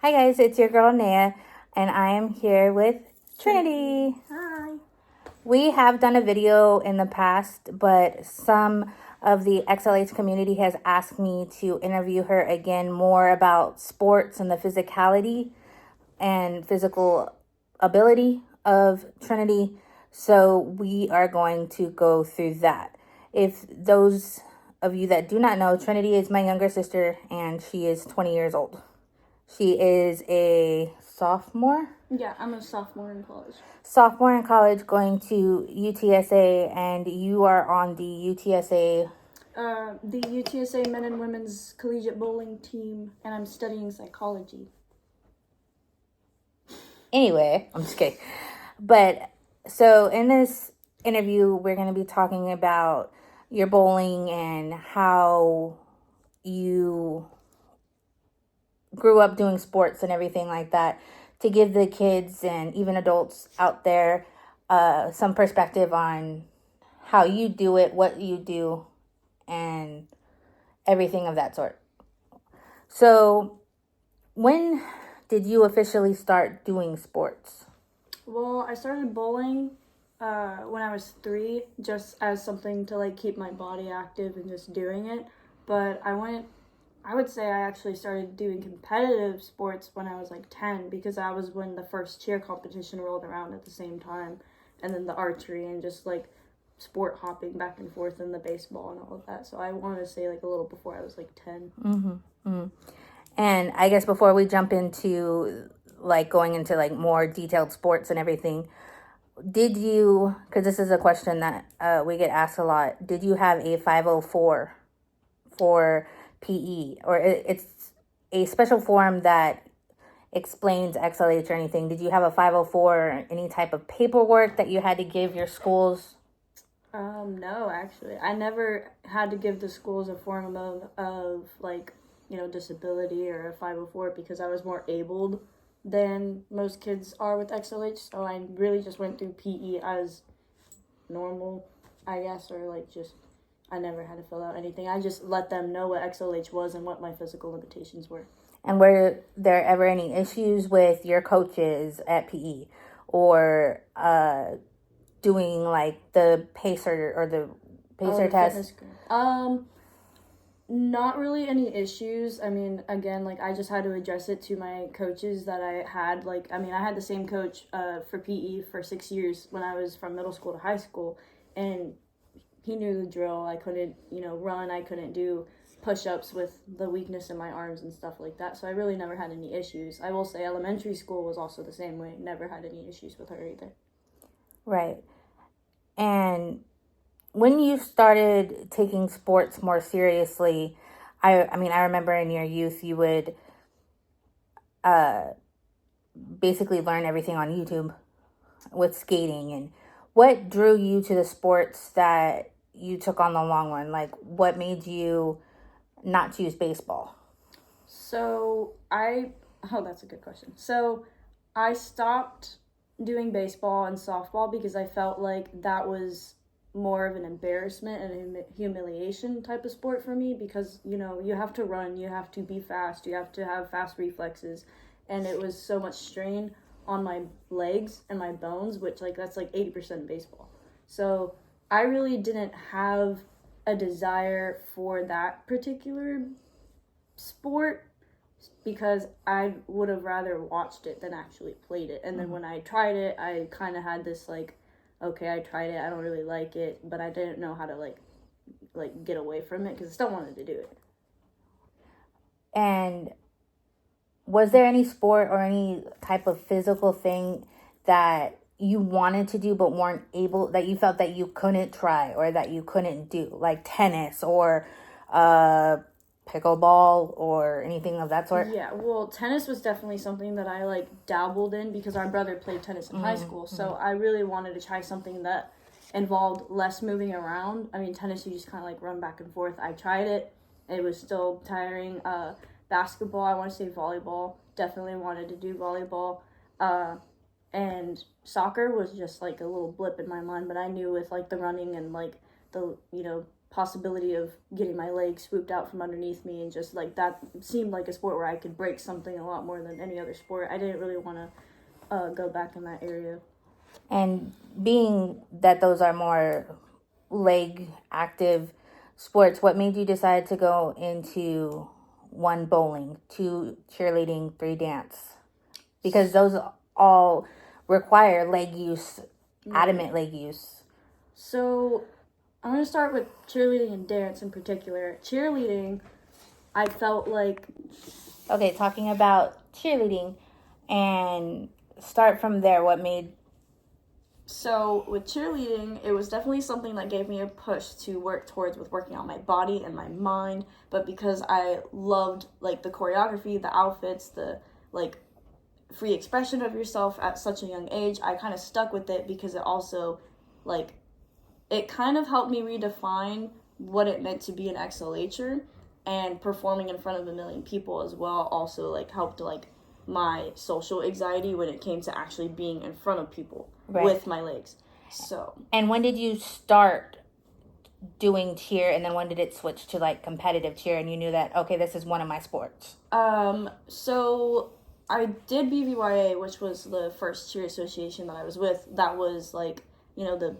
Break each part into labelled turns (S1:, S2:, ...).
S1: Hi guys, it's your girl Naya, and I am here with Trinity.
S2: Hi.
S1: We have done a video in the past, but some of the XLH community has asked me to interview her again more about sports and the physicality and physical ability of Trinity. So we are going to go through that. If those of you that do not know, Trinity is my younger sister, and she is 20 years old. She is a sophomore.
S2: Yeah, I'm a sophomore in college.
S1: Sophomore in college, going to UTSA, and you are on the UTSA.
S2: The UTSA Men and Women's Collegiate Bowling Team, and I'm studying psychology.
S1: Anyway, I'm just kidding. But so in this interview, we're going to be talking about your bowling and how you grew up doing sports and everything like that, to give the kids and even adults out there some perspective on how you do it, what you do, and everything of that sort. So, when did you officially start doing sports?
S2: Well, I started bowling when I was 3, just as something to keep my body active and just doing it. But I would say I actually started doing competitive sports when I was 10, because that was when the first cheer competition rolled around at the same time, and then the archery and just sport hopping back and forth in the baseball and all of that. So I want to say a little before I was 10.
S1: And I guess before we jump into going into more detailed sports and everything, did you, because this is a question that we get asked a lot, did you have a 504 for PE, or it's a special form that explains XLH or anything? Did you have a 504 or any type of paperwork that you had to give your schools?
S2: No, actually, I never had to give the schools a form of disability or a 504, because I was more abled than most kids are with XLH. So I really just went through PE as normal, I guess, or just I never had to fill out anything. I just let them know what XLH was and what my physical limitations were.
S1: And were there ever any issues with your coaches at PE, or doing the pacer or the pacer test?
S2: Not really any issues. I mean, again, I just had to address it to my coaches that I had. I had the same coach for PE for 6 years when I was from middle school to high school, and he knew the drill. I couldn't, run. I couldn't do push-ups with the weakness in my arms and stuff like that. So I really never had any issues. I will say elementary school was also the same way. Never had any issues with her either.
S1: Right. And when you started taking sports more seriously, I remember in your youth you would basically learn everything on YouTube with skating. And what drew you to the sports that you took on the long run? What made you not choose baseball?
S2: That's a good question. So I stopped doing baseball and softball because I felt like that was more of an embarrassment and a humiliation type of sport for me, because you have to run, you have to be fast, you have to have fast reflexes, and it was so much strain on my legs and my bones, which that's 80% baseball. So I really didn't have a desire for that particular sport, because I would have rather watched it than actually played it. And then when I tried it, I kind of had this okay, I tried it, I don't really like it, but I didn't know how to get away from it, because I still wanted to do it.
S1: And was there any sport or any type of physical thing that you wanted to do but weren't able, that you felt that you couldn't try or that you couldn't do, like tennis or pickleball or anything of that sort?
S2: Yeah, well, tennis was definitely something that I dabbled in, because our brother played tennis in high school. So I really wanted to try something that involved less moving around. I mean, tennis, you just kind of run back and forth. I tried it. It was still tiring. Basketball, I want to say volleyball. Definitely wanted to do volleyball. And soccer was just a little blip in my mind, but I knew with the running and the possibility of getting my leg swooped out from underneath me, and just like that seemed like a sport where I could break something a lot more than any other sport. I didn't really want to go back in that area.
S1: And being that those are more leg active sports, what made you decide to go into 1 bowling, 2 cheerleading, 3 dance? Because those all require leg use, adamant leg use.
S2: So I'm going to start with cheerleading and dance in particular. Cheerleading, I felt like...
S1: Okay, talking about cheerleading, and start from there. What made...
S2: So with cheerleading, it was definitely something that gave me a push to work towards with working on my body and my mind. But because I loved like the choreography, the outfits, the like free expression of yourself at such a young age, I kind of stuck with it because it also like it kind of helped me redefine what it meant to be an XLHer, and performing in front of a million people as well also like helped like my social anxiety when it came to actually being in front of people with my legs. So. And
S1: when did you start doing cheer, and then when did it switch to like competitive cheer, and you knew that, okay, this is one of my sports?
S2: So I did BVYA, which was the first cheer association that I was with. That was like, you know, the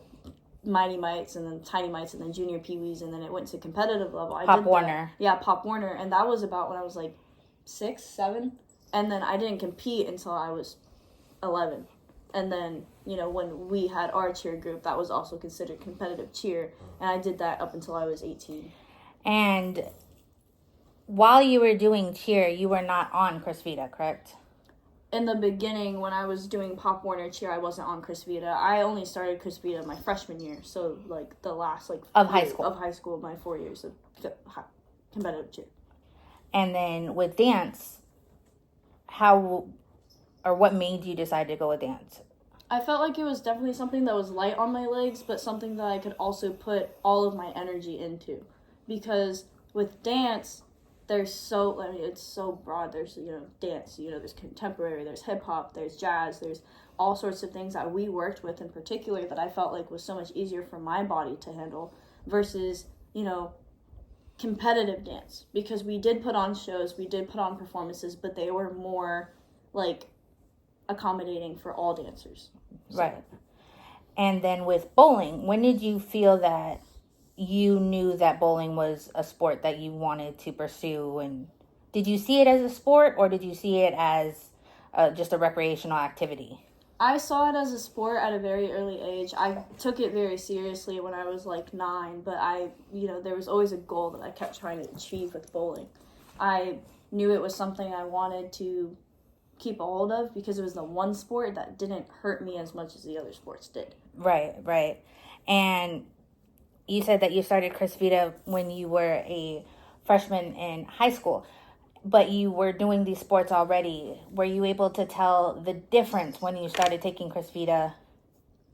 S2: Mighty Mites and then Tiny Mites and then Junior Pee-wees, and then it went to competitive level.
S1: Pop Warner.
S2: Yeah, Pop Warner, and that was about when I was like 6, 7. And then I didn't compete until I was 11. And then, you know, when we had our cheer group, that was also considered competitive cheer. And I did that up until I was 18.
S1: And while you were doing cheer, you were not on Chris Vita, correct?
S2: In the beginning, when I was doing Pop Warner cheer, I wasn't on Chris Vita. I only started Chris Vita my freshman year. So, like, the last, like...
S1: Of high school.
S2: Of high school, my 4 years of competitive cheer.
S1: And then with dance... How or what made you decide to go with dance?
S2: I felt like it was definitely something that was light on my legs, but something that I could also put all of my energy into. Because with dance, it's so broad. There's, you know, dance, you know, there's contemporary, there's hip hop, there's jazz, there's all sorts of things that we worked with in particular that I felt like was so much easier for my body to handle versus, you know, competitive dance, because we did put on shows, we did put on performances, but they were more like accommodating for all dancers.
S1: So. Right. And then with bowling, when did you feel that you knew that bowling was a sport that you wanted to pursue? And did you see it as a sport, or did you see it as just a recreational activity?
S2: I saw it as a sport at a very early age. I took it very seriously when I was like 9, but there was always a goal that I kept trying to achieve with bowling. I knew it was something I wanted to keep a hold of because it was the one sport that didn't hurt me as much as the other sports did.
S1: Right. And you said that you started Chris Vita when you were a freshman in high school. But you were doing these sports already. Were you able to tell the difference when you started taking Chris Vita?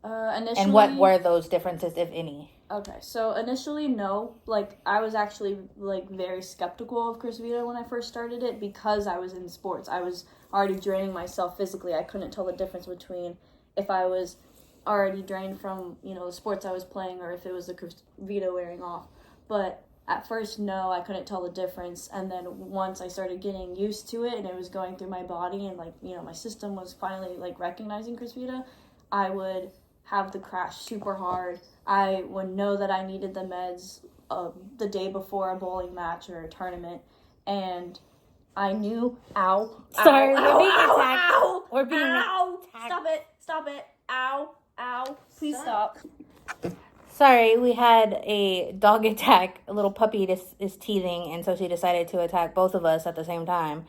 S2: Initially...
S1: And what were those differences, if any?
S2: Okay, so initially, no. Like, I was actually, like, very skeptical of Chris Vita when I first started it because I was in sports. I was already draining myself physically. I couldn't tell the difference between if I was already drained from, you know, the sports I was playing or if it was the Chris Vita wearing off. But... at first, no, I couldn't tell the difference, and then once I started getting used to it and it was going through my body and, like, you know, my system was finally, like, recognizing Chris Vita, I would have the crash super hard. I would know that I needed the meds the day before a bowling match or a tournament, and I knew,
S1: Sorry, we're being attacked.
S2: We're being attacked. Stop it, ow, please stop.
S1: Sorry, we had a dog attack. A little puppy is teething, and so she decided to attack both of us at the same time.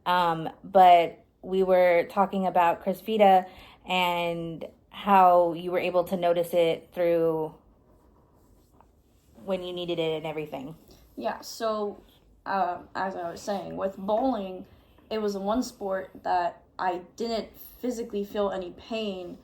S1: But we were talking about Chris Vita and how you were able to notice it through when you needed it and everything.
S2: Yeah, so as I was saying, with bowling, it was one sport that I didn't physically feel any pain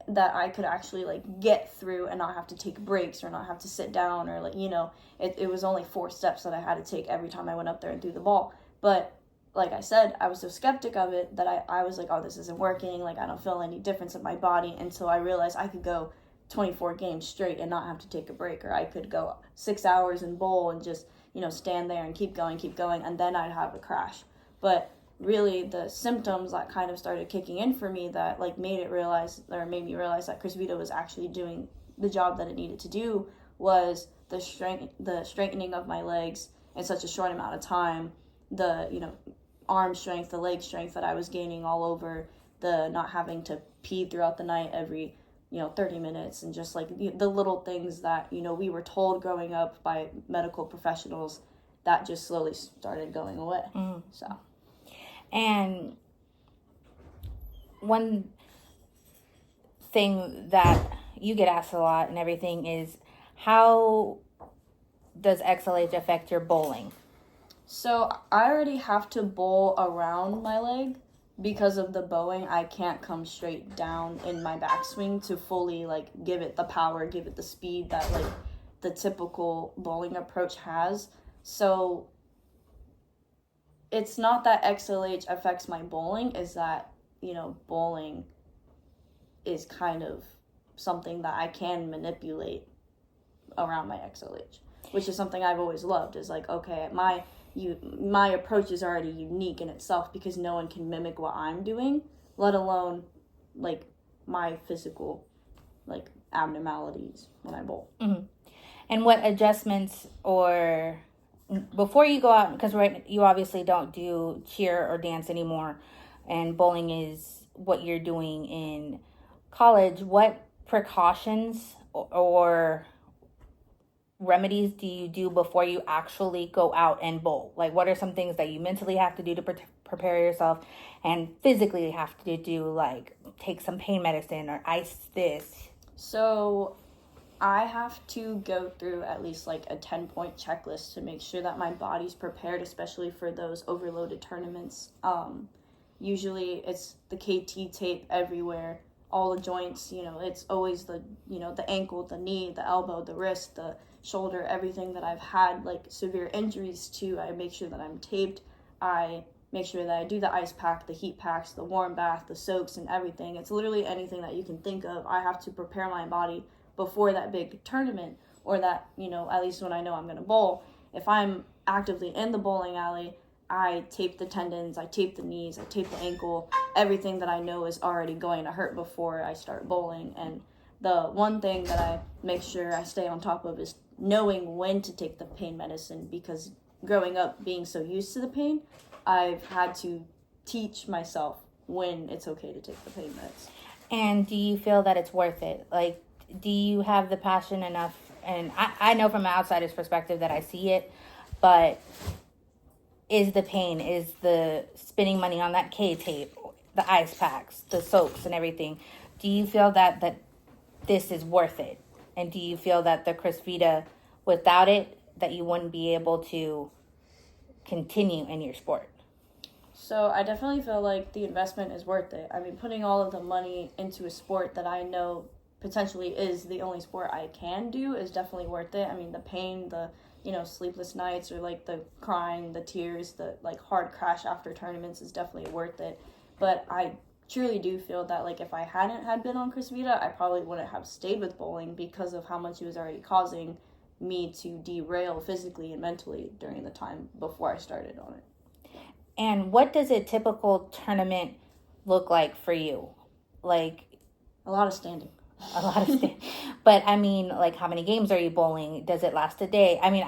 S2: that I could actually, like, get through and not have to take breaks or not have to sit down or, like, you know, it was only 4 steps that I had to take every time I went up there and threw the ball. But, like I said, I was so skeptic of it that I was like, oh, this isn't working, like, I don't feel any difference in my body until I realized I could go 24 games straight and not have to take a break, or I could go 6 hours and bowl and just, stand there and keep going, and then I'd have a crash. But really the symptoms that kind of started kicking in for me that like made me realize that Chris Vita was actually doing the job that it needed to do was the strengthening of my legs in such a short amount of time, the arm strength, the leg strength that I was gaining all over, the not having to pee throughout the night every 30 minutes, and just like the little things that we were told growing up by medical professionals that just slowly started going away. So,
S1: and one thing that you get asked a lot and everything is, how does XLH affect your bowling?
S2: So I already have to bowl around my leg because of the bowing. I can't come straight down in my backswing to fully like give it the power, give it the speed that like the typical bowling approach has. So it's not that XLH affects my bowling, is that bowling is kind of something that I can manipulate around my XLH, which is something I've always loved. Is like, okay, my approach is already unique in itself because no one can mimic what I'm doing, let alone like my physical like abnormalities when I bowl.
S1: Mm-hmm. And what adjustments, or before you go out, because you obviously don't do cheer or dance anymore, and bowling is what you're doing in college, what precautions or remedies do you do before you actually go out and bowl? Like, what are some things that you mentally have to do to prepare yourself, and physically have to do, like take some pain medicine or ice this?
S2: So I have to go through at least like a 10-point checklist to make sure that my body's prepared, especially for those overloaded tournaments. Usually it's the KT tape everywhere, all the joints, it's always the ankle, the knee, the elbow, the wrist, the shoulder, everything that I've had like severe injuries to. I make sure that I'm taped. I make sure that I do the ice pack, the heat packs, the warm bath, the soaks, and everything. It's literally anything that you can think of. I have to prepare my body before that big tournament, or that, at least when I know I'm going to bowl. If I'm actively in the bowling alley, I tape the tendons, I tape the knees, I tape the ankle, everything that I know is already going to hurt before I start bowling. And the one thing that I make sure I stay on top of is knowing when to take the pain medicine, because growing up being so used to the pain, I've had to teach myself when it's okay to take the pain meds.
S1: And do you feel that it's worth it? Like, do you have the passion enough? And I know from an outsider's perspective that I see it, but is the pain, is the spending money on that K tape, the ice packs, the soaps and everything, do you feel that this is worth it? And do you feel that the Chris Vita, without it, that you wouldn't be able to continue in your sport?
S2: So I definitely feel like the investment is worth it. I mean, putting all of the money into a sport that I know potentially is the only sport I can do is definitely worth it. I mean, the pain, the sleepless nights, or like the crying, the tears, the like hard crash after tournaments is definitely worth it. But I truly do feel that like if I hadn't had been on Chris Vita, I probably wouldn't have stayed with bowling because of how much it was already causing me to derail physically and mentally during the time before I started on it.
S1: And what does a typical tournament look like for you? Like,
S2: a lot of standing.
S1: But I mean, like, how many games are you bowling? Does it last a day? I mean,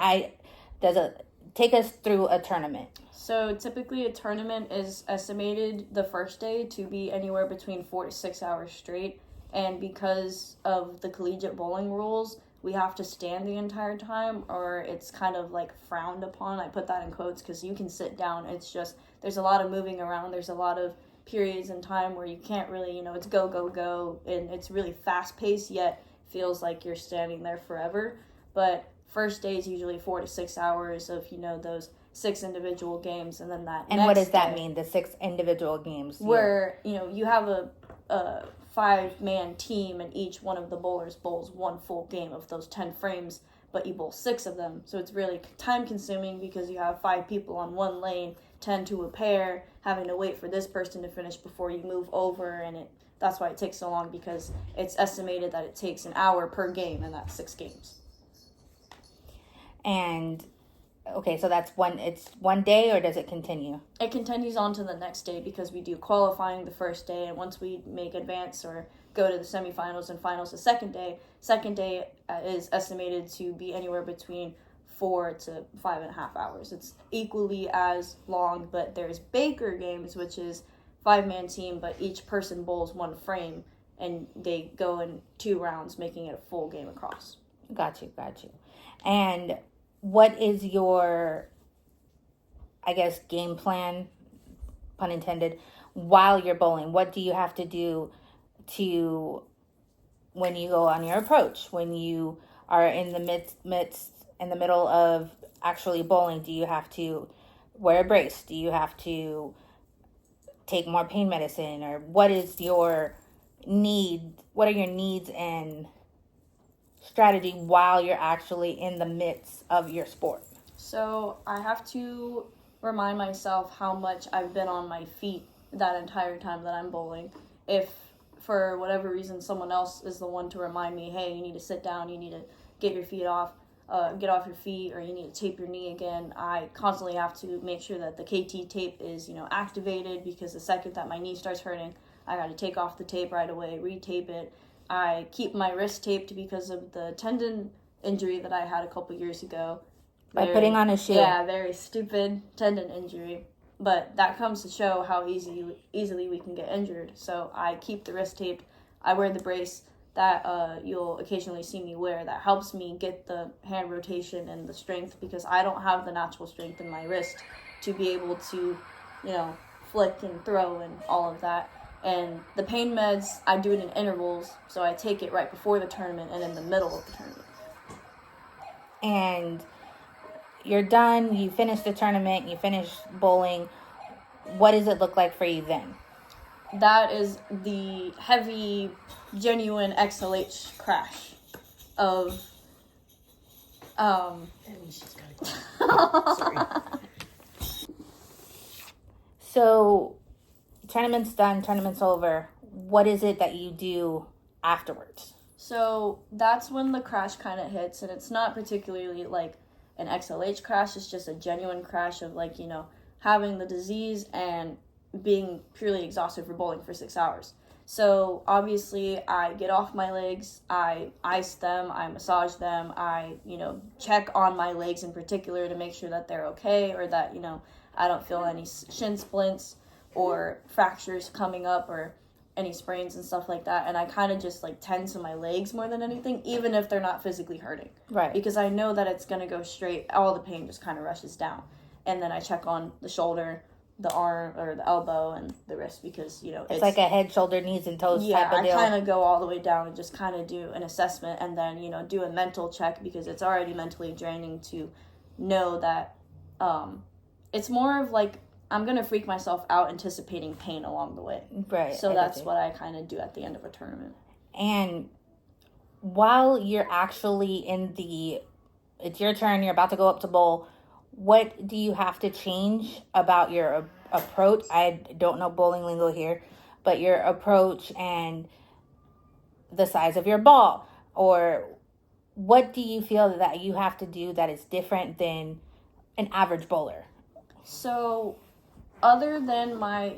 S1: does it take us through a tournament?
S2: So typically a tournament is estimated the first day to be anywhere between 4 to 6 hours straight. And because of the collegiate bowling rules, we have to stand the entire time, or it's kind of like frowned upon. I put that in quotes because you can sit down. It's just, there's a lot of moving around. There's a lot of periods in time where you can't really, it's go, go, go. And it's really fast paced, yet feels like you're standing there forever. But first day is usually 4 to 6 hours of, those 6 individual games. And then that
S1: And what does that mean, the 6 individual games?
S2: Where, you have a 5-man team, and each one of the bowlers bowls one full game of those 10 frames, but you bowl 6 of them. So it's really time consuming because you have 5 people on one lane 10 to a pair, having to wait for this person to finish before you move over, and that's why it takes so long, because it's estimated that it takes an hour per game, and that's 6 games.
S1: And okay, so it's one day, or does it continue?
S2: It continues on to the next day, because we do qualifying the first day, and once we make advance or go to the semifinals and finals the second day is estimated to be anywhere between 4 to 5.5 hours. It's equally as long, but there's Baker games, which is 5-man team, but each person bowls one frame, and they go in 2 rounds, making it a full game across.
S1: Got you. And what is your, I guess, game plan, pun intended, while you're bowling? What do you have to do when you go on your approach, when you are in the middle of actually bowling? Do you have to wear a brace? Do you have to take more pain medicine? Or what is your need? What are your needs and strategy while you're actually in the midst of your sport?
S2: So I have to remind myself how much I've been on my feet that entire time that I'm bowling. If for whatever reason someone else is the one to remind me, hey, you need to sit down, you need to get off your feet, or you need to tape your knee again, I constantly have to make sure that the KT tape is, activated, because the second that my knee starts hurting, I got to take off the tape right away, re-tape it. I keep my wrist taped because of the tendon injury that I had a couple years ago.
S1: By putting on a shoe.
S2: Yeah, very stupid tendon injury. But that comes to show how easily we can get injured. So I keep the wrist taped. I wear the brace that you'll occasionally see me wear. That helps me get the hand rotation and the strength, because I don't have the natural strength in my wrist to be able to, flick and throw and all of that. And the pain meds, I do it in intervals, so I take it right before the tournament and in the middle of the tournament.
S1: And you're done, you finish the tournament, you finish bowling. What does it look like for you then?
S2: That is the heavy, genuine XLH crash of,
S3: she's gotta Sorry.
S1: So, tournament's done, tournament's over. What is it that you do afterwards?
S2: So that's when the crash kind of hits, and it's not particularly like an XLH crash. It's just a genuine crash of having the disease and being purely exhausted for bowling for 6 hours. So obviously I get off my legs, I ice them, I massage them, I, check on my legs in particular to make sure that they're okay, or that, I don't feel any shin splints or fractures coming up or any sprains and stuff like that. And I kind of just tend to my legs more than anything, even if they're not physically hurting.
S1: Right.
S2: Because I know that it's going to go straight. All the pain just kind of rushes down. And then I check on the shoulder, the arm, or the elbow, and the wrist, because,
S1: it's like a head, shoulder, knees, and toes type of deal.
S2: Yeah, I kind of go all the way down and just kind of do an assessment, and then, do a mental check, because it's already mentally draining to know that it's more of I'm going to freak myself out anticipating pain along the way.
S1: Right.
S2: So that's what I kind of do at the end of a tournament.
S1: And while you're actually it's your turn, you're about to go up to bowl, what do you have to change about your approach? I don't know bowling lingo here, but your approach and the size of your ball, or what do you feel that you have to do that is different than an average bowler?
S2: So other than my,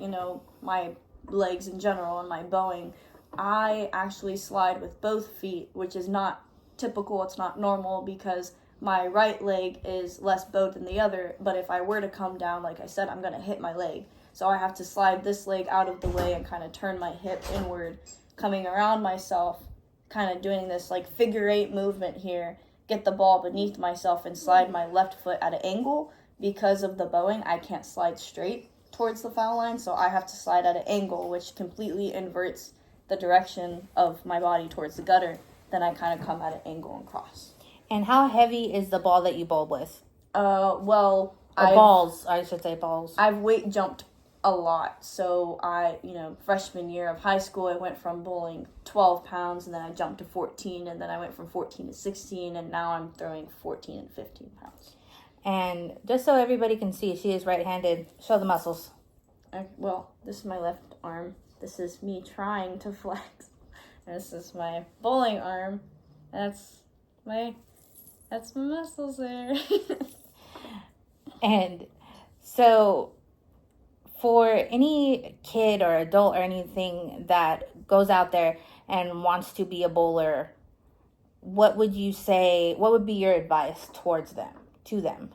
S2: my legs in general and my bowing, I actually slide with both feet, which is not typical. It's not normal, because my right leg is less bowed than the other. But if I were to come down, like I said, I'm going to hit my leg. So I have to slide this leg out of the way and kind of turn my hip inward, coming around myself, kind of doing this figure 8 movement here, get the ball beneath myself and slide my left foot at an angle. Because of the bowing, I can't slide straight towards the foul line, so I have to slide at an angle, which completely inverts the direction of my body towards the gutter. Then I kind of come at an angle and cross.
S1: And how heavy is the ball that you bowl with?
S2: Balls.
S1: I should say balls.
S2: I've weight jumped a lot. So freshman year of high school, I went from bowling 12 pounds, and then I jumped to 14, and then I went from 14 to 16, and now I'm throwing 14 and 15 pounds.
S1: And just so everybody can see, she is right-handed. Show the muscles.
S2: Well, this is my left arm. This is me trying to flex. And this is my bowling arm. That's my muscles there.
S1: And so for any kid or adult or anything that goes out there and wants to be a bowler, what would you say, what would be your advice to them?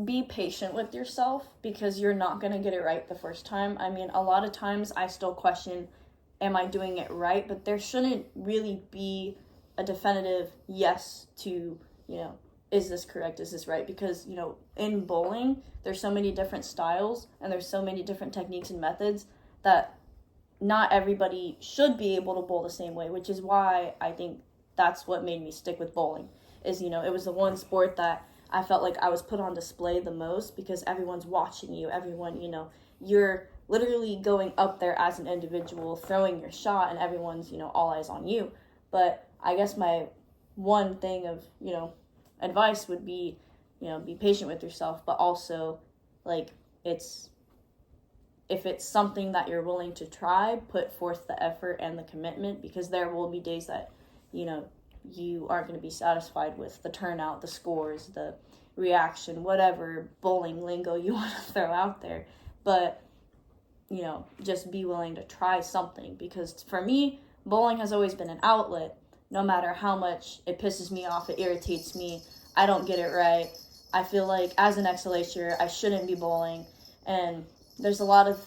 S2: Be patient with yourself, because you're not going to get it right the first time. I mean, a lot of times I still question, am I doing it right? But there shouldn't really be a definitive yes to, is this correct? Is this right? Because, in bowling, there's so many different styles and there's so many different techniques and methods that not everybody should be able to bowl the same way, which is why I think that's what made me stick with bowling. Is, it was the one sport that I felt like I was put on display the most, because everyone's watching you. Everyone, you're literally going up there as an individual, throwing your shot, and everyone's, all eyes on you. But I guess my one thing of, advice would be, be patient with yourself, but also, if it's something that you're willing to try, put forth the effort and the commitment, because there will be days that, you aren't going to be satisfied with the turnout, the scores, the reaction, whatever bowling lingo you want to throw out there. But, just be willing to try something, because for me, bowling has always been an outlet. No matter how much it pisses me off, it irritates me, I don't get it right, I feel like as an XLHer, I shouldn't be bowling. And there's a lot of,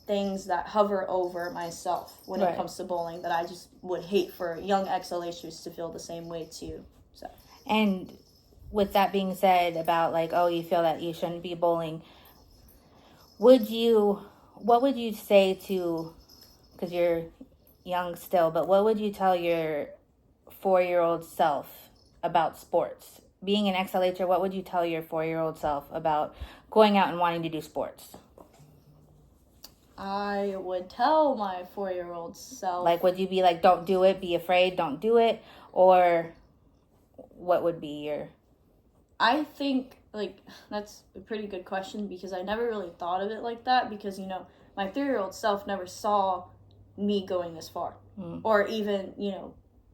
S2: things that hover over myself when it comes to bowling that I just would hate for young XLHers to feel the same way too. So.
S1: And with that being said about you feel that you shouldn't be bowling, what would you say to, because you're young still, but what would you tell your 4-year-old self about sports? Being an XLHer, what would you tell your 4-year-old self about going out and wanting to do sports?
S2: I would tell my 4-year-old self...
S1: would you be don't do it, be afraid, don't do it? Or what would be your...
S2: I think, that's a pretty good question, because I never really thought of it like that, because, my 3-year-old self never saw me going this far. Or even,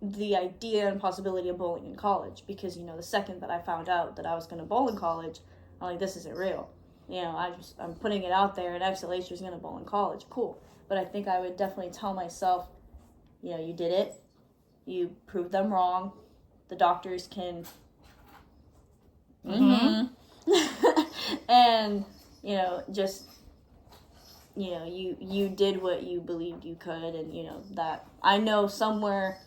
S2: the idea and possibility of bowling in college, because, the second that I found out that I was going to bowl in college, I'm like, this isn't real. I'm putting it out there, and XLH is going to bowl in college. Cool. But I think I would definitely tell myself, you did it. You proved them wrong. The doctors can... And, just, you did what you believed you could. And, that I know somewhere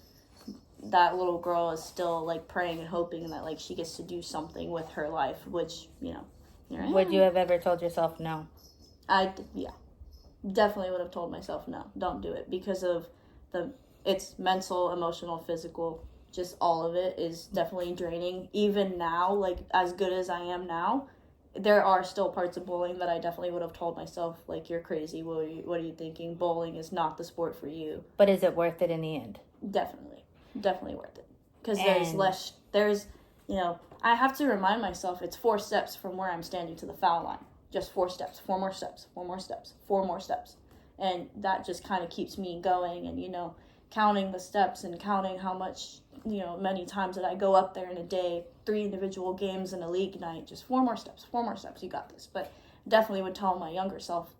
S2: that little girl is still, praying and hoping that, she gets to do something with her life, which,
S1: Would you have ever told yourself no?
S2: Yeah. Definitely would have told myself no. Don't do it, because of it's mental, emotional, physical, just all of it is definitely draining. Even now, as good as I am now, there are still parts of bowling that I definitely would have told myself, you're crazy. What are you thinking? Bowling is not the sport for you.
S1: But is it worth it in the end?
S2: Definitely worth it. Because there's I have to remind myself it's 4 steps from where I'm standing to the foul line. Just 4 steps, 4 more steps, 4 more steps, 4 more steps. And that just kind of keeps me going, and, counting the steps and counting how much, many times that I go up there in a day, 3 individual games in a league night, just 4 more steps, you got this. But definitely would tell my younger self,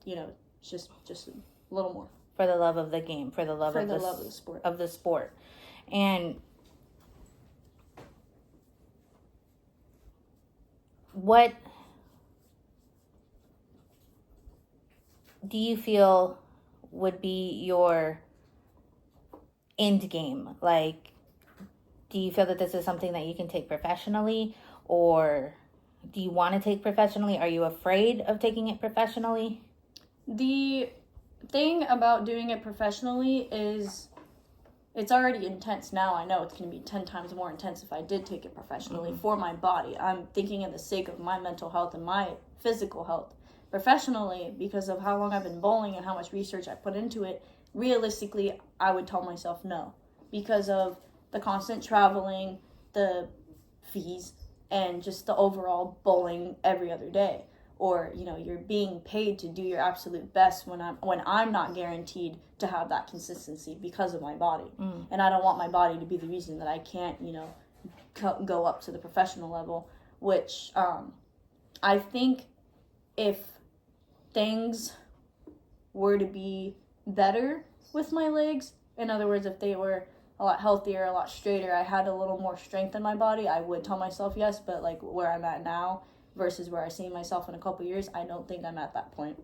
S2: just a little more.
S1: For the love of the game, for the love of the sport. And what do you feel would be your end game? Do you feel that this is something that you can take professionally, or do you want to take professionally? Are you afraid of taking it professionally?
S2: The thing about doing it professionally is it's already intense now. I know it's going to be 10 times more intense if I did take it professionally for my body. I'm thinking of the sake of my mental health and my physical health. Professionally, because of how long I've been bowling and how much research I put into it, realistically, I would tell myself no, because of the constant traveling, the fees, and just the overall bowling every other day. Or, you know, you're being paid to do your absolute best when I'm not guaranteed to have that consistency because of my body. And I don't want my body to be the reason that I can't, you know, go up to the professional level, which I think if things were to be better with my legs, in other words, if they were a lot healthier, a lot straighter, I had a little more strength in my body, I would tell myself yes. But like where I'm at now versus where I see myself in a couple years, I don't think I'm at that point.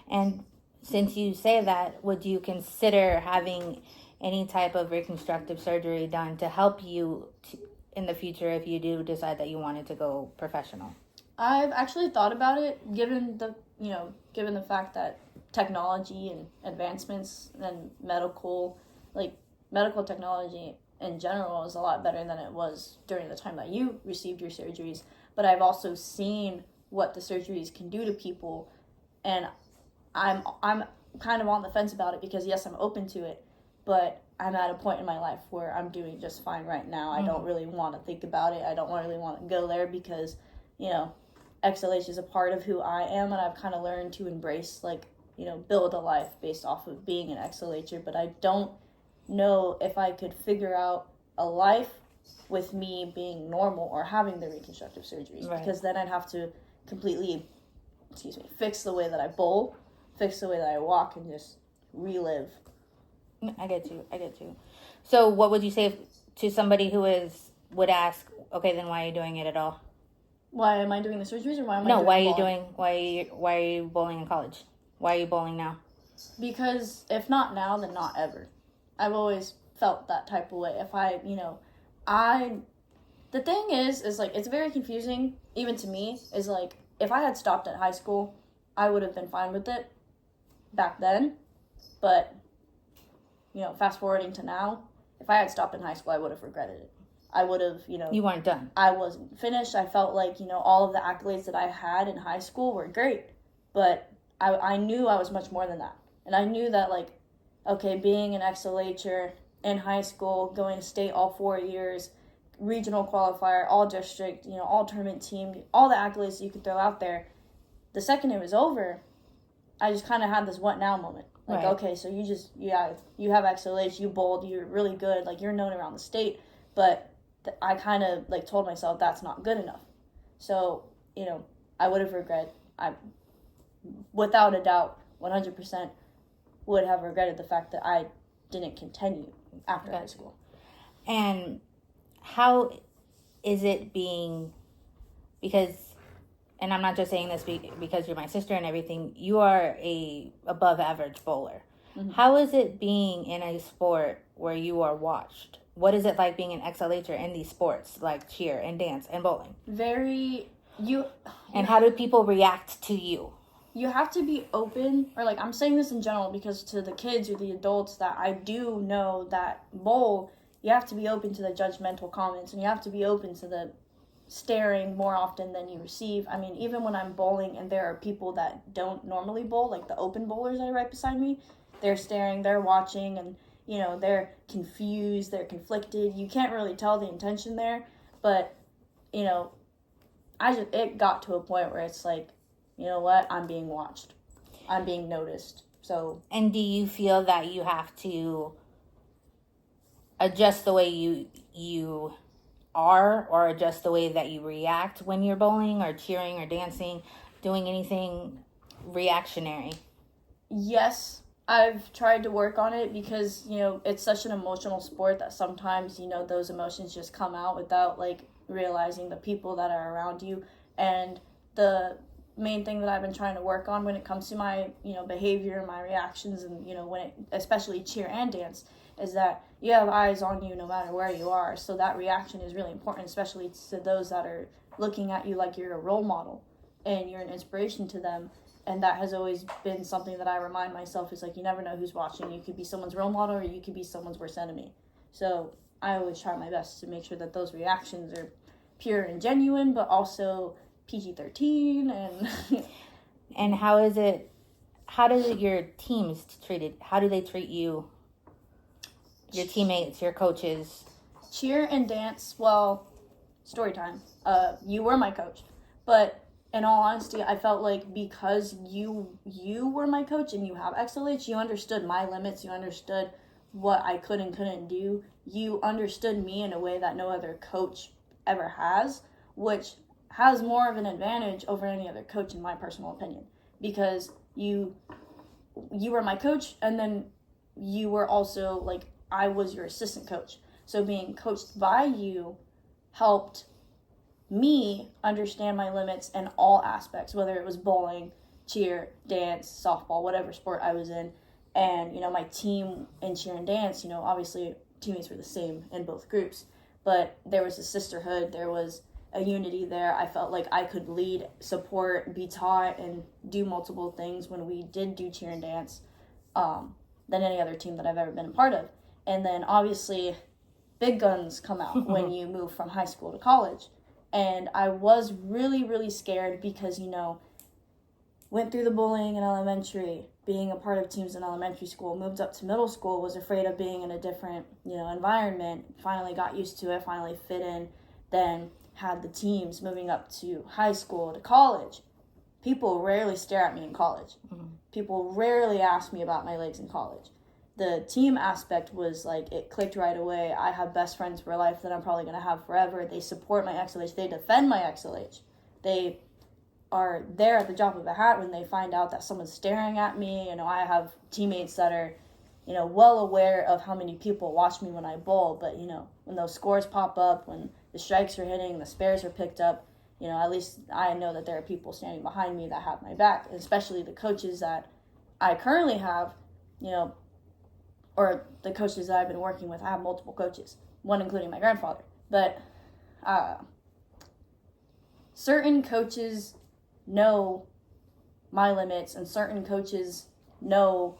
S1: And since you say that, would you consider having any type of reconstructive surgery done to help you in the future if you do decide that you wanted to go professional?
S2: I've actually thought about it, given the fact that technology and advancements and medical technology in general is a lot better than it was during the time that you received your surgeries. But I've also seen what the surgeries can do to people, and I'm kind of on the fence about it because yes, I'm open to it, but I'm at a point in my life where I'm doing just fine right now. I don't really want to think about it. I don't really want to go there because, you know, XLH is a part of who I am, and I've kind of learned to embrace, like, you know, build a life based off of being an XLHer. But I don't know if I could figure out a life with me being normal or having the reconstructive surgeries, because then I'd have to completely, fix the way that I bowl, fix the way that I walk, and just relive.
S1: I get you. So what would you say to somebody who would ask, okay, then why are you doing it at all?
S2: Why am I doing the surgeries, or why am I
S1: doing
S2: bowling?
S1: Why are you bowling in college? Why are you bowling now?
S2: Because if not now, then not ever. I've always felt that type of way. If I, you know, the thing is like, it's very confusing, even to me, is like, if I had stopped at high school, I would have been fine with it back then. But, you know, fast forwarding to now, if I had stopped in high school, I would have regretted it. I would have, you know...
S1: You weren't done.
S2: I wasn't finished. I felt like, you know, all of the accolades that I had in high school were great. But I knew I was much more than that. And I knew that, like, okay, being an XLHer in high school, going to state all 4 years, regional qualifier, all district, you know, all tournament team, all the accolades you could throw out there, the second it was over, I just kind of had this what now moment. Like, okay, so you have XLH, you bowled, you're really good, like, you're known around the state, but I kind of, like, told myself that's not good enough. So, you know, I would have without a doubt, 100% would have regretted the fact that I didn't continue after high school.
S1: And how is it being, because, and I'm not just saying this because you're my sister and everything, you are a above average bowler. How is it being in a sport where you are watched? What is it like being an XLHer in these sports like cheer and dance and bowling? And how do people react to you?
S2: You have to be open, or like, I'm saying this in general because to the kids or the adults that I do know that bowl, you have to be open to the judgmental comments, and you have to be open to the staring more often than you receive. I mean, even when I'm bowling and there are people that don't normally bowl, like the open bowlers that are right beside me, they're staring, they're watching, and, you know, they're confused, they're conflicted. You can't really tell the intention there, but, you know, it got to a point where it's like, you know what, I'm being watched, I'm being noticed. So,
S1: and do you feel that you have to adjust the way you are, or adjust the way that you react when you're bowling or cheering or dancing, doing anything reactionary?
S2: Yes, I've tried to work on it because, you know, it's such an emotional sport that sometimes, you know, those emotions just come out without, like, realizing the people that are around you. And the main thing that I've been trying to work on when it comes to my, you know, behavior and my reactions, and, you know, especially cheer and dance, is that you have eyes on you no matter where you are. So that reaction is really important, especially to those that are looking at you like you're a role model and you're an inspiration to them. And that has always been something that I remind myself, is like, you never know who's watching. You could be someone's role model, or you could be someone's worst enemy. So I always try my best to make sure that those reactions are pure and genuine, but also PG-13. And
S1: how does your teams treated? How do they treat you? Your teammates, your coaches?
S2: Cheer and dance, well, story time. You were my coach, but in all honesty, I felt like because you were my coach and you have XLH, you understood my limits, you understood what I could and couldn't do. You understood me in a way that no other coach ever has, which has more of an advantage over any other coach in my personal opinion, because you were my coach, and then you were also like, I was your assistant coach. So being coached by you helped me understand my limits in all aspects, whether it was bowling, cheer, dance, softball, whatever sport I was in. And, you know, my team in cheer and dance, you know, obviously teammates were the same in both groups, but there was a sisterhood, there was a unity there. I felt like I could lead, support, be taught, and do multiple things when we did do cheer and dance than any other team that I've ever been a part of. And then obviously big guns come out when you move from high school to college. And I was really, really scared because, you know, went through the bullying in elementary, being a part of teams in elementary school, moved up to middle school, was afraid of being in a different, you know, environment, finally got used to it, finally fit in, then had the teams moving up to high school to college. People rarely stare at me in college. Mm-hmm. People rarely ask me about my legs in college. The team aspect was like, it clicked right away. I have best friends for life that I'm probably going to have forever. They support my XLH. They defend my XLH. They are there at the drop of a hat when they find out that someone's staring at me. You know, I have teammates that are, you know, well aware of how many people watch me when I bowl. But, you know, when those scores pop up, when the strikes are hitting, the spares are picked up, you know, at least I know that there are people standing behind me that have my back, especially the coaches that I currently have, you know, or the coaches that I've been working with. I have multiple coaches, one including my grandfather. But certain coaches know my limits, and certain coaches know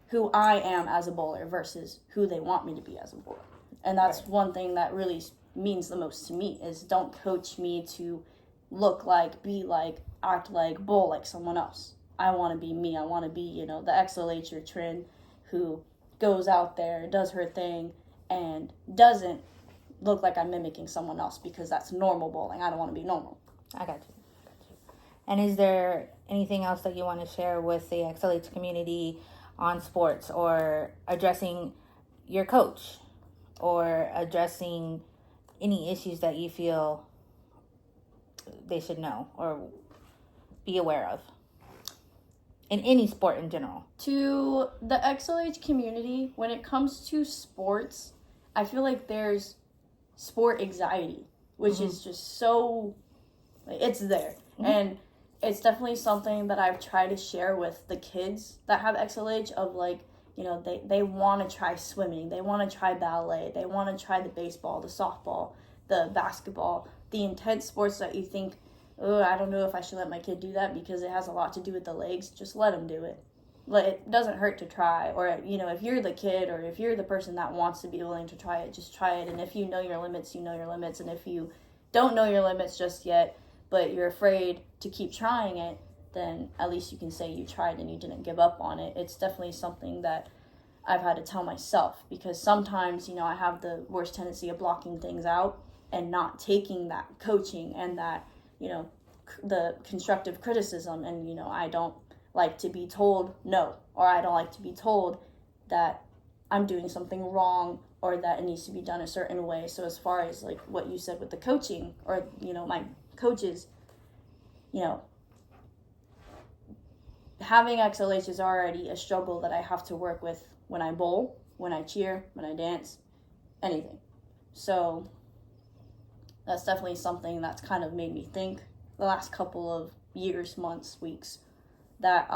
S2: who I am as a bowler versus who they want me to be as a bowler. And that's one thing that really means the most to me, is don't coach me to look like, be like, act like, bowl like someone else. I want to be me. I want to be, you know, the XLH or Trin who goes out there, does her thing, and doesn't look like I'm mimicking someone else, because that's normal bowling. I don't want to be normal.
S1: I got you. And is there anything else that you want to share with the XLH community on sports, or addressing your coach, or addressing any issues that you feel they should know or be aware of in any sport in general?
S2: To the XLH community, when it comes to sports, I feel like there's sport anxiety, which is just so, it's there. And it's definitely something that I've tried to share with the kids that have XLH, of like, you know, they want to try swimming, they want to try ballet, they want to try the baseball, the softball, the basketball, the intense sports that you think, oh, I don't know if I should let my kid do that because it has a lot to do with the legs. Just let them do it. It doesn't hurt to try. Or, you know, if you're the kid, or if you're the person that wants to be willing to try it, just try it. And if you know your limits, you know your limits. And if you don't know your limits just yet, but you're afraid to keep trying it, then at least you can say you tried and you didn't give up on it. It's definitely something that I've had to tell myself, because sometimes, you know, I have the worst tendency of blocking things out and not taking that coaching and that, you know, the constructive criticism. And, you know, I don't like to be told no, or I don't like to be told that I'm doing something wrong, or that it needs to be done a certain way. So as far as like what you said with the coaching, or, you know, my coaches, you know, having XLH is already a struggle that I have to work with when I bowl, when I cheer, when I dance, anything. So that's definitely something that's kind of made me think the last couple of years, months, weeks, that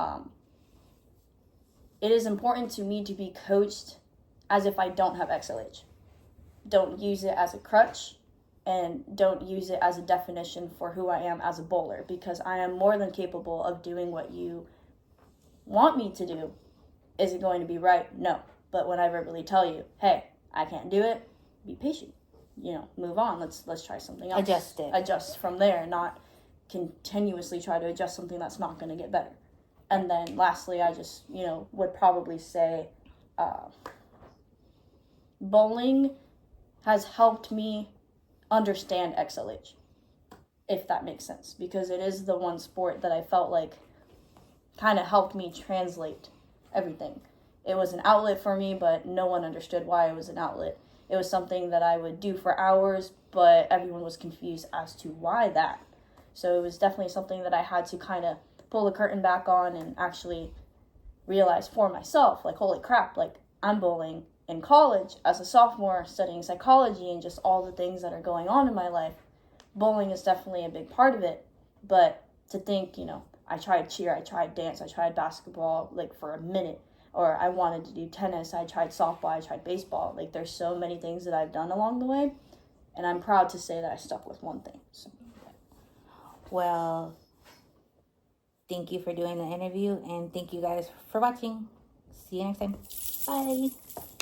S2: it is important to me to be coached as if I don't have XLH. Don't use it as a crutch, and don't use it as a definition for who I am as a bowler, because I am more than capable of doing what you want me to do. Is it going to be right? No. But when I verbally tell you, hey, I can't do it, be patient. You know, move on. Let's try something else.
S1: Adjust it.
S2: Adjust from there, not continuously try to adjust something that's not going to get better. And then lastly, I just, you know, would probably say bowling has helped me understand XLH, if that makes sense, because it is the one sport that I felt like kind of helped me translate everything. It was an outlet for me, but no one understood why it was an outlet. It was something that I would do for hours, but everyone was confused as to why that. So it was definitely something that I had to kind of pull the curtain back on and actually realize for myself, like, holy crap, like, I'm bowling in college as a sophomore, studying psychology and just all the things that are going on in my life. Bowling is definitely a big part of it, but to think, you know, I tried cheer, I tried dance, I tried basketball, like, for a minute, or I wanted to do tennis, I tried softball, I tried baseball. Like, there's so many things that I've done along the way, and I'm proud to say that I stuck with one thing. So.
S1: Well, thank you for doing the interview, and thank you guys for watching. See you next time. Bye.